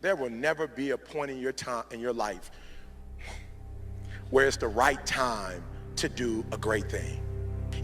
There will never be a point in your life where it's the right time to do a great thing.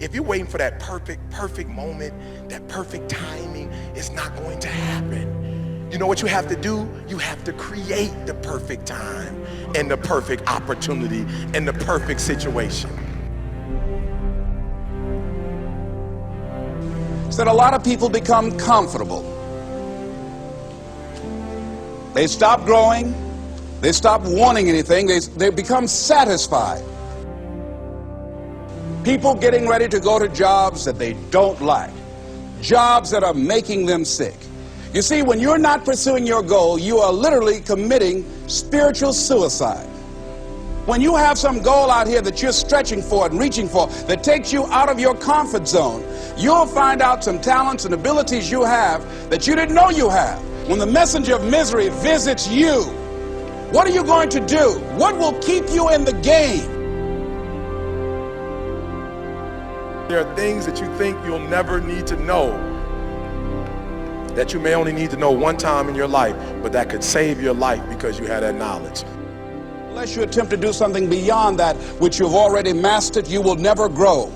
If you're waiting for that perfect moment, that perfect timing, it's not going to happen. You know what you have to do? You have to create the perfect time and the perfect opportunity and the perfect situation. So that a lot of people become comfortable. They stop growing. They stop wanting anything. They become satisfied. People getting ready to go to jobs that they don't like, jobs that are making them sick. You see, when you're not pursuing your goal, you are literally committing spiritual suicide. When you have some goal out here that you're stretching for and reaching for that takes you out of your comfort zone, you'll find out some talents and abilities you have that you didn't know you have. When the messenger of misery visits you, what are you going to do? What will keep you in the game? There are things that you think you'll never need to know, that you may only need to know one time in your life, but that could save your life because you had that knowledge. Unless you attempt to do something beyond that which you've already mastered, you will never grow.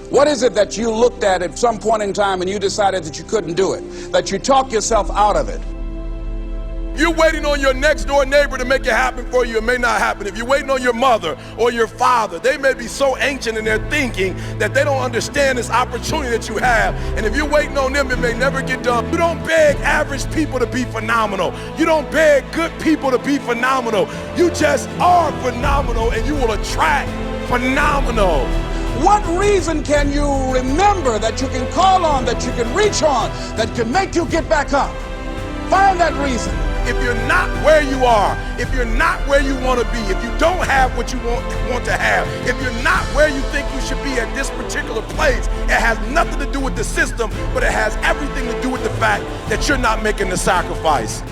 What is it that you looked at some point in time and you decided that you couldn't do it, that you talked yourself out of it? You're waiting on your next door neighbor to make it happen for you, it may not happen. If you're waiting on your mother or your father, they may be so ancient in their thinking that they don't understand this opportunity that you have. And if you're waiting on them, it may never get done. You don't beg average people to be phenomenal. You don't beg good people to be phenomenal. You just are phenomenal and you will attract phenomenal. What reason can you remember that you can call on, that you can reach on, that can make you get back up? Find that reason. If you're not where you are, if you're not where you want to be, if you don't have what you want to have, if you're not where you think you should be at this particular place, it has nothing to do with the system, but it has everything to do with the fact that you're not making the sacrifice.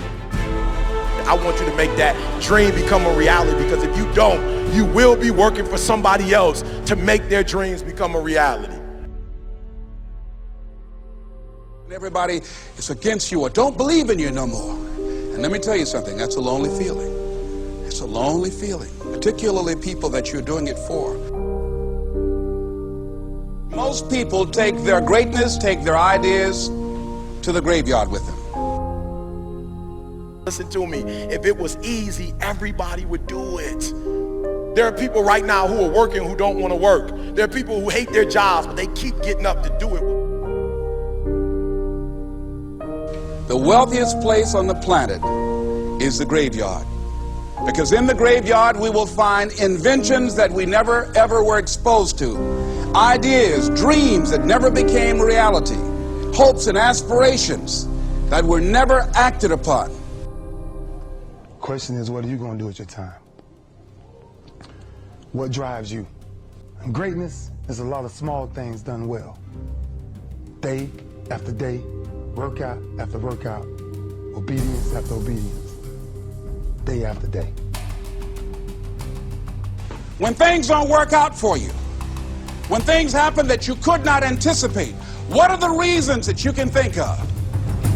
I want you to make that dream become a reality, because if you don't, you will be working for somebody else to make their dreams become a reality. Everybody is against you or don't believe in you no more. And let me tell you something, that's a lonely feeling. It's a lonely feeling, particularly people that you're doing it for. Most people take their greatness, take their ideas to the graveyard with them. Listen to me, if it was easy, everybody would do it. There are people right now who are working who don't want to work. There are people who hate their jobs, but they keep getting up to do it. The wealthiest place on the planet is the graveyard. Because in the graveyard we will find inventions that we never ever were exposed to. Ideas, dreams that never became reality. Hopes and aspirations that were never acted upon. Question is, what are you going to do with your time? What drives you? And greatness is a lot of small things done well. Day after day, workout after workout, obedience after obedience, day after day. When things don't work out for you, when things happen that you could not anticipate, what are the reasons that you can think of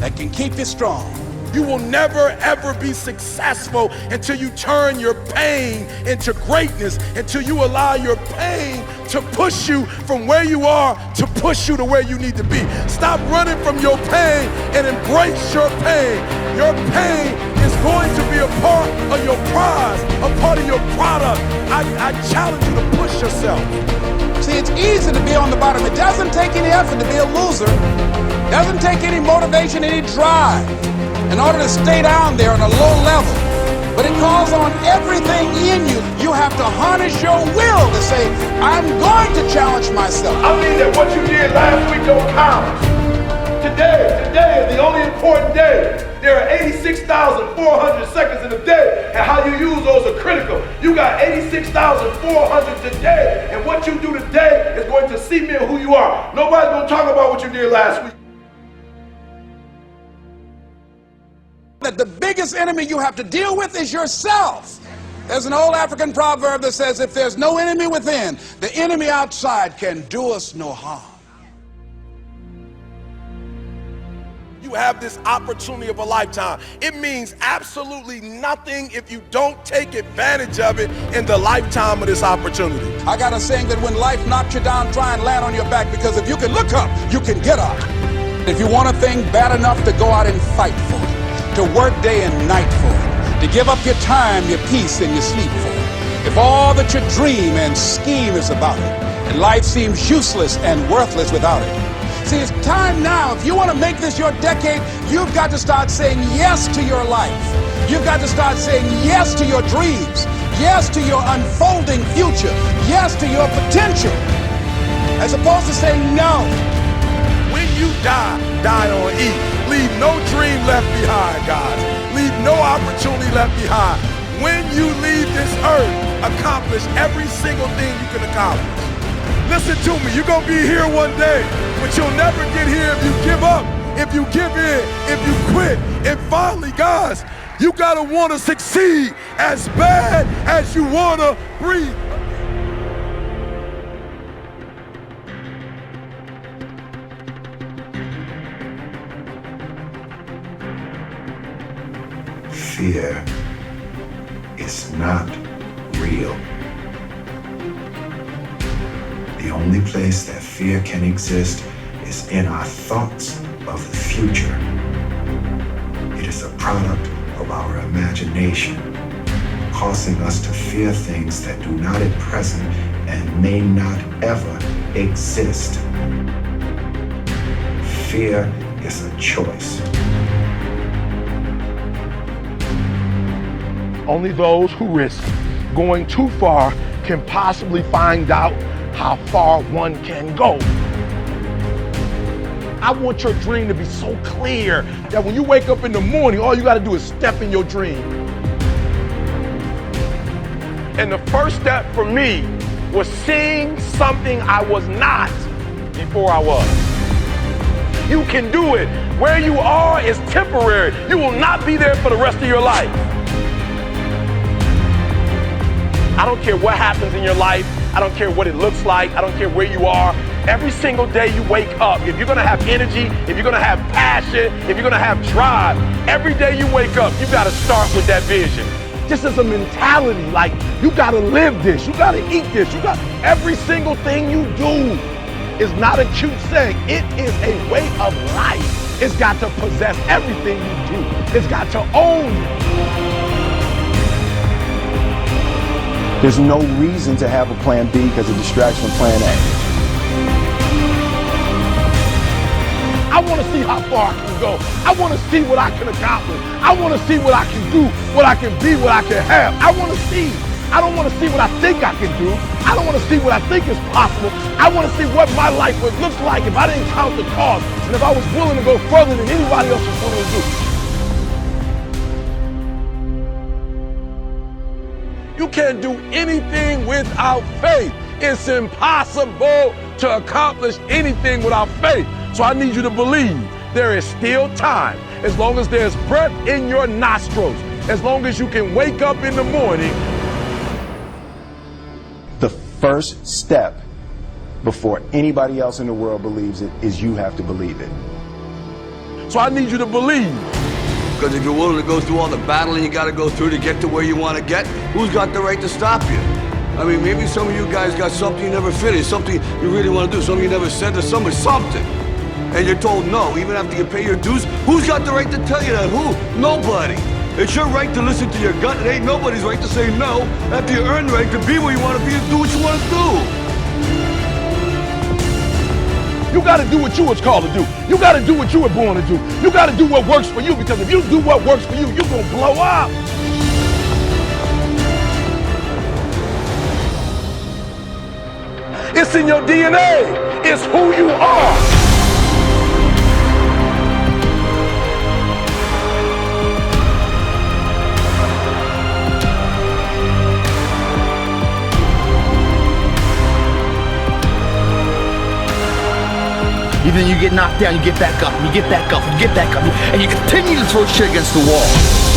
that can keep you strong? You will never ever be successful until you turn your pain into greatness, until you allow your pain to push you from where you are to push you to where you need to be. Stop running from your pain and embrace your pain. Your pain is going to be a part of your prize, a part of your product. I challenge you to push yourself. See, it's easy to be on the bottom. It doesn't take any effort to be a loser. It doesn't take any motivation, any drive in order to stay down there on a low level. But it calls on everything in you. You have to harness your will to say, I'm going to challenge myself. I mean that what you did last week don't count. Today is the only important day. There are 86,400 seconds in a day, and how you use those are critical. You got 86,400 today, and what you do today is going to cement who you are. Nobody's going to talk about what you did last week. That the biggest enemy you have to deal with is yourself. There's an old African proverb that says, if there's no enemy within, the enemy outside can do us no harm. You you have this opportunity of a lifetime. It means absolutely nothing if you don't take advantage of it in the lifetime of this opportunity. I got a saying that when life knocks you down, try and land on your back, because if you can look up, you can get up. If you want a thing bad enough to go out and fight for it, to work day and night for it, to give up your time, your peace, and your sleep for it, if all that you dream and scheme is about it, and life seems useless and worthless without it. See, it's time now. If you want to make this your decade, you've got to start saying yes to your life. You've got to start saying yes to your dreams, yes to your unfolding future, yes to your potential, as opposed to saying no. When you die, die on E. Leave no dream left behind, guys. Leave no opportunity left behind. When you leave this earth, accomplish every single thing you can accomplish. Listen to me, you're gonna be here one day, but you'll never get here if you give up, if you give in, if you quit. And finally, guys, you gotta wanna succeed as bad as you wanna breathe. Fear is not real. The only place that fear can exist is in our thoughts of the future. It is a product of our imagination, causing us to fear things that do not at present and may not ever exist. Fear is a choice. Only those who risk going too far can possibly find out how far one can go. I want your dream to be so clear that when you wake up in the morning, all you gotta do is step in your dream. And the first step for me was seeing something I was not before I was. You can do it. Where you are is temporary. You will not be there for the rest of your life. I don't care what happens in your life. I don't care what it looks like. I don't care where you are. Every single day you wake up, if you're gonna have energy, if you're gonna have passion, if you're gonna have drive, every day you wake up, you gotta start with that vision. Just as a mentality, like you gotta live this, you gotta eat this, you got every single thing you do is not a cute saying. It is a way of life. It's got to possess everything you do. It's got to own you. There's no reason to have a plan B because of distraction from plan A. I want to see how far I can go. I want to see what I can accomplish. I want to see what I can do, what I can be, what I can have. I want to see. I don't want to see what I think I can do. I don't want to see what I think is possible. I want to see what my life would look like if I didn't count the cost and if I was willing to go further than anybody else was willing to do. You can't do anything without faith. It's impossible to accomplish anything without faith. So I need you to believe there is still time. As long as there's breath in your nostrils, as long as you can wake up in the morning. The first step before anybody else in the world believes it is you have to believe it. So I need you to believe. Because if you're willing to go through all the battling you got to go through to get to where you want to get, who's got the right to stop you? I mean, maybe some of you guys got something you never finished, something you really want to do, something you never said to somebody, something. And you're told no, even after you pay your dues. Who's got the right to tell you that? Who? Nobody. It's your right to listen to your gut. It ain't nobody's right to say no after you earn the right to be where you want to be and do what you want to do. You gotta do what you was called to do. You gotta do what you were born to do. You gotta do what works for you, because if you do what works for you, you're gonna blow up. It's in your DNA. It's who you are. Then you get knocked down, you get back up, and you get back up, and you get back up, and you continue to throw shit against the wall.